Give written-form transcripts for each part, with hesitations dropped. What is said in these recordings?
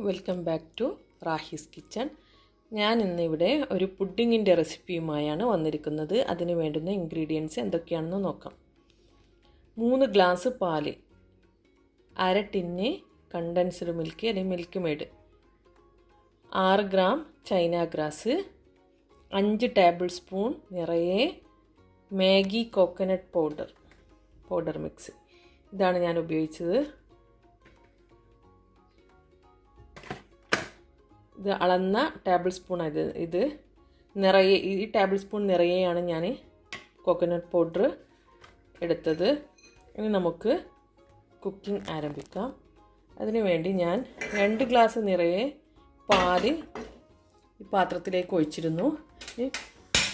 Welcome back to Rahees kitchen. ഞാൻ ഇന്നിവിടെ ഒരു പുഡിങ്ങിൻ്റെ റെസിപ്പിയുമായാണ് വന്നിരിക്കുന്നത്. അതിന് വേണ്ടുന്ന ഇൻഗ്രീഡിയൻസ് എന്തൊക്കെയാണെന്ന് നോക്കാം. 3 ഗ്ലാസ് പാല്, 1/2 ടിന്ന് കണ്ടൻസ്ഡ് മിൽക്ക് അല്ലെങ്കിൽ milk made, 6 gram China grass, 5 table spoon നിറയെ മാഗി കോക്കനട്ട് പൗഡർ മിക്സ്. ഇതാണ് ഞാൻ ഉപയോഗിച്ചത്. ഇത് അളന്ന ടേബിൾ സ്പൂൺ. ഇത് നിറയെ, ഈ ടേബിൾ സ്പൂൺ നിറയെയാണ് ഞാൻ കോക്കനട്ട് പൗഡർ എടുത്തത്. ഇനി നമുക്ക് കുക്കിംഗ് ആരംഭിക്കാം. അതിനുവേണ്ടി ഞാൻ 2 ഗ്ലാസ് നിറയെ പാല് ഈ പാത്രത്തിലേക്ക് ഒഴിച്ചിരുന്നു.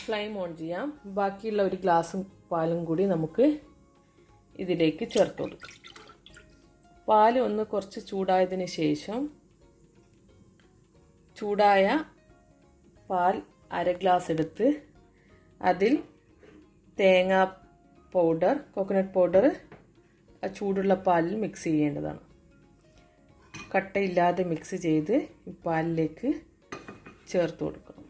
ഫ്ലെയിം ഓൺ ചെയ്യാം. ബാക്കിയുള്ള 1 ഗ്ലാസ് പാലും കൂടി നമുക്ക് ഇതിലേക്ക് ചേർത്ത് കൊടുക്കാം. പാൽ ഒന്ന് കുറച്ച് ചൂടായതിന് ശേഷം ചൂടായ പാൽ 1/2 ഗ്ലാസ് എടുത്ത് അതിൽ തേങ്ങ പൗഡർ, കോക്കനട്ട് പൗഡർ ആ ചൂടുള്ള പാലിൽ മിക്സ് ചെയ്യേണ്ടതാണ്. കട്ടയില്ലാതെ മിക്സ് ചെയ്ത് ഈ പാലിലേക്ക് ചേർത്ത് കൊടുക്കണം.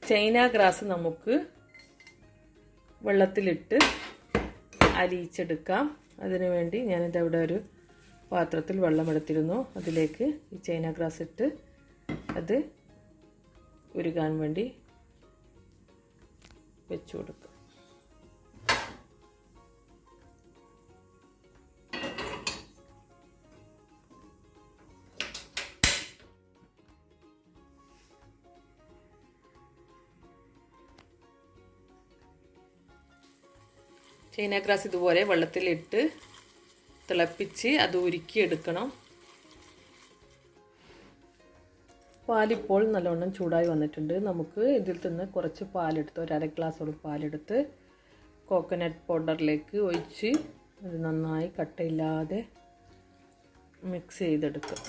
ചൈന ഗ്രാസ് നമുക്ക് വെള്ളത്തിലിട്ട് അലിയിച്ചെടുക്കാം. അതിനുവേണ്ടി ഞാനിതവിടെ ഒരു പാത്രത്തിൽ വെള്ളമെടുത്തിരുന്നു. അതിലേക്ക് ഈ ചൈന ഗ്രാസ് ഇട്ട് അത് ഉരുകാൻ വേണ്ടി വെച്ചു കൊടുക്കുക. ചൈന ഗ്രാസ് ഇതുപോലെ വെള്ളത്തിലിട്ട് തിളപ്പിച്ച് അത് ഉരുക്കിയെടുക്കണം. പാലിപ്പോൾ നല്ലോണം ചൂടായി വന്നിട്ടുണ്ട്. നമുക്ക് ഇതിൽ നിന്ന് കുറച്ച് പാലെടുത്ത് 1/2 ഗ്ലാസോളം പാലെടുത്ത് കോക്കനട്ട് പൗഡറിലേക്ക് ഒഴിച്ച് അത് നന്നായി കട്ടയില്ലാതെ മിക്സ് ചെയ്തെടുക്കുക.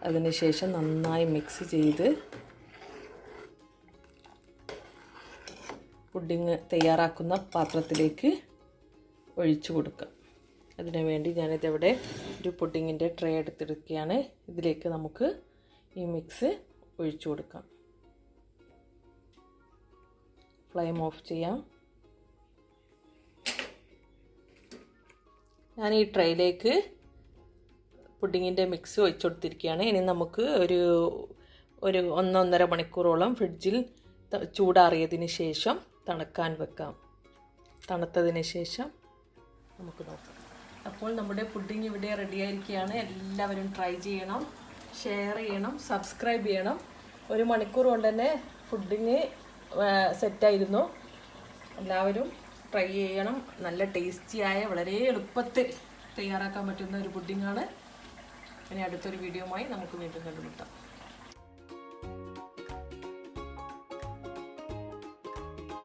അതിനുശേഷം നന്നായി മിക്സ് ചെയ്ത് പുഡിങ് തയ്യാറാക്കുന്ന പാത്രത്തിലേക്ക് ഒഴിച്ചു കൊടുക്കാം. അതിനു വേണ്ടി ഞാനിതിവിടെ ഒരു പുഡിങ്ങിൻ്റെ ട്രേ എടുത്തെടുക്കുകയാണ്. ഇതിലേക്ക് നമുക്ക് ഈ മിക്സ് ഒഴിച്ചു കൊടുക്കാം. ഫ്ലെയിം ഓഫ് ചെയ്യാം. ഞാൻ ഈ ട്രേയിലേക്ക് പുഡിങ്ങിൻ്റെ മിക്സ് ഒഴിച്ചു കൊടുത്തിരിക്കുകയാണ്. ഇനി നമുക്ക് ഒരു 1-1.5 മണിക്കൂറോളം ഫ്രിഡ്ജിൽ ചൂടാറിയതിന് ശേഷം തണുക്കാൻ വെക്കാം. തണുത്തതിന് ശേഷം നമുക്ക് നോക്കാം. അപ്പോൾ നമ്മുടെ പുഡിങ് ഇവിടെ റെഡിയായിരിക്കുകയാണ്. എല്ലാവരും ട്രൈ ചെയ്യണം, ഷെയർ ചെയ്യണം, സബ്സ്ക്രൈബ് ചെയ്യണം. 1 മണിക്കൂർ കൊണ്ട് തന്നെ പുഡിങ് സെറ്റായിരുന്നു. എല്ലാവരും ട്രൈ ചെയ്യണം. നല്ല ടേസ്റ്റിയായ, വളരെ എളുപ്പത്തിൽ തയ്യാറാക്കാൻ പറ്റുന്ന ഒരു പുഡിങ്ങാണ്. ഇനി അടുത്തൊരു വീഡിയോയുമായി നമുക്ക് വീണ്ടും കണ്ടുമുട്ടാം.